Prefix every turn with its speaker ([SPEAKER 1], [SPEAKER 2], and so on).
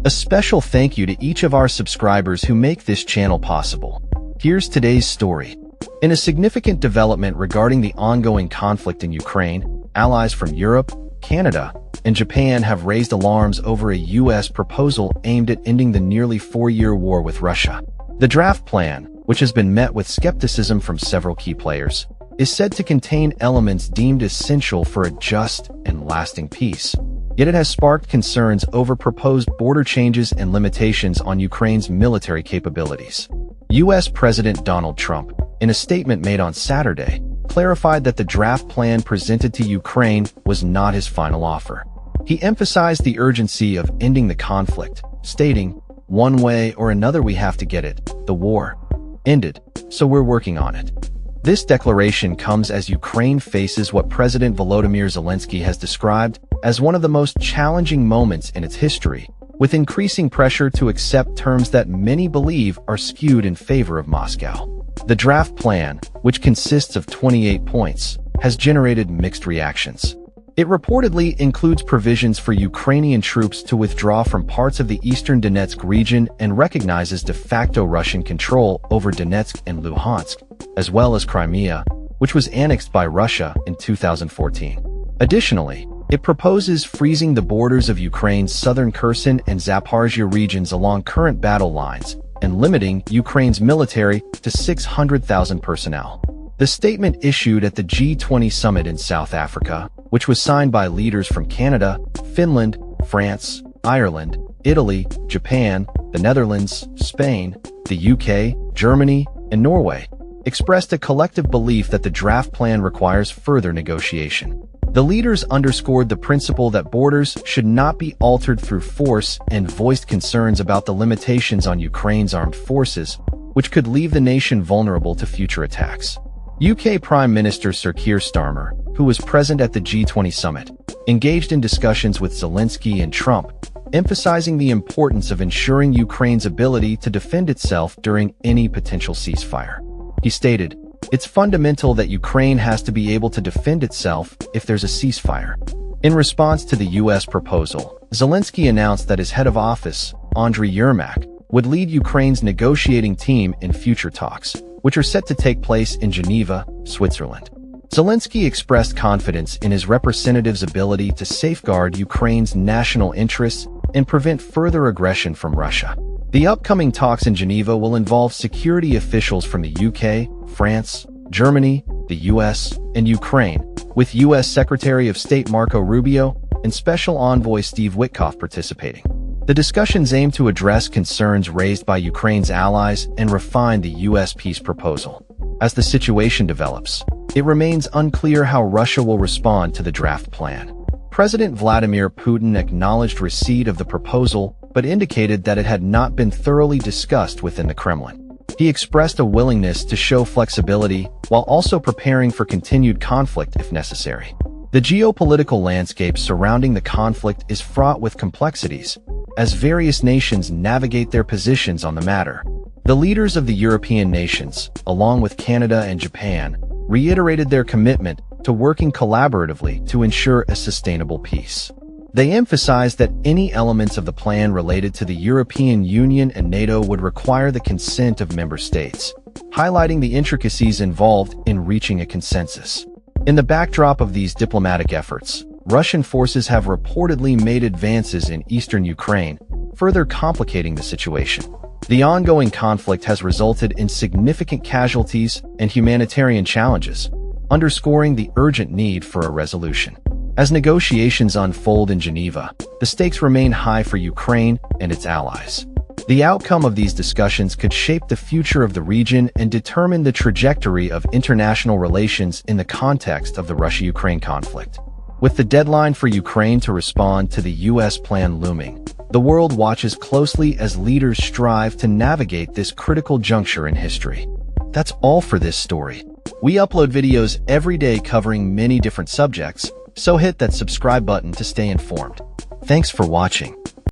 [SPEAKER 1] A special thank you to each of our subscribers who make this channel possible. Here's today's story. In a significant development regarding the ongoing conflict in Ukraine, allies from Europe, Canada, and Japan have raised alarms over a U.S. proposal aimed at ending the nearly 4-year war with Russia. The draft plan, which has been met with skepticism from several key players, is said to contain elements deemed essential for a just and lasting peace. Yet it has sparked concerns over proposed border changes and limitations on Ukraine's military capabilities. U.S. President Donald Trump, in a statement made on Saturday, clarified that the draft plan presented to Ukraine was not his final offer. He emphasized the urgency of ending the conflict, stating, "One way or another we have to get it, the war, ended, so we're working on it." This declaration comes as Ukraine faces what President Volodymyr Zelensky has described as one of the most challenging moments in its history, with increasing pressure to accept terms that many believe are skewed in favor of Moscow. The draft plan, which consists of 28 points, has generated mixed reactions. It reportedly includes provisions for Ukrainian troops to withdraw from parts of the eastern Donetsk region and recognizes de facto Russian control over Donetsk and Luhansk, as well as Crimea, which was annexed by Russia in 2014. Additionally, it proposes freezing the borders of Ukraine's southern Kherson and Zaporizhzhia regions along current battle lines and limiting Ukraine's military to 600,000 personnel. The statement issued at the G20 summit in South Africa, which was signed by leaders from Canada, Finland, France, Ireland, Italy, Japan, the Netherlands, Spain, the UK, Germany, and Norway, expressed a collective belief that the draft plan requires further negotiation. The leaders underscored the principle that borders should not be altered through force and voiced concerns about the limitations on Ukraine's armed forces, which could leave the nation vulnerable to future attacks. UK Prime Minister Sir Keir Starmer, who was present at the G20 summit, engaged in discussions with Zelensky and Trump, emphasizing the importance of ensuring Ukraine's ability to defend itself during any potential ceasefire. He stated, "It's fundamental that Ukraine has to be able to defend itself if there's a ceasefire." In response to the U.S. proposal, Zelensky announced that his head of office, Andriy Yermak, would lead Ukraine's negotiating team in future talks, which are set to take place in Geneva, Switzerland. Zelensky expressed confidence in his representative's ability to safeguard Ukraine's national interests and prevent further aggression from Russia. The upcoming talks in Geneva will involve security officials from the UK, France, Germany, the US, and Ukraine, with US Secretary of State Marco Rubio and Special Envoy Steve Witkoff participating. The discussions aim to address concerns raised by Ukraine's allies and refine the US peace proposal. As the situation develops, it remains unclear how Russia will respond to the draft plan. President Vladimir Putin acknowledged receipt of the proposal, but indicated that it had not been thoroughly discussed within the Kremlin. He expressed a willingness to show flexibility while also preparing for continued conflict if necessary. The geopolitical landscape surrounding the conflict is fraught with complexities, as various nations navigate their positions on the matter. The leaders of the European nations, along with Canada and Japan, reiterated their commitment to working collaboratively to ensure a sustainable peace. They emphasized that any elements of the plan related to the European Union and NATO would require the consent of member states, highlighting the intricacies involved in reaching a consensus. In the backdrop of these diplomatic efforts, Russian forces have reportedly made advances in eastern Ukraine, further complicating the situation. The ongoing conflict has resulted in significant casualties and humanitarian challenges, underscoring the urgent need for a resolution. As negotiations unfold in Geneva, the stakes remain high for Ukraine and its allies. The outcome of these discussions could shape the future of the region and determine the trajectory of international relations in the context of the Russia-Ukraine conflict. With the deadline for Ukraine to respond to the U.S. plan looming, the world watches closely as leaders strive to navigate this critical juncture in history. That's all for this story. We upload videos every day covering many different subjects, so hit that subscribe button to stay informed. Thanks for watching.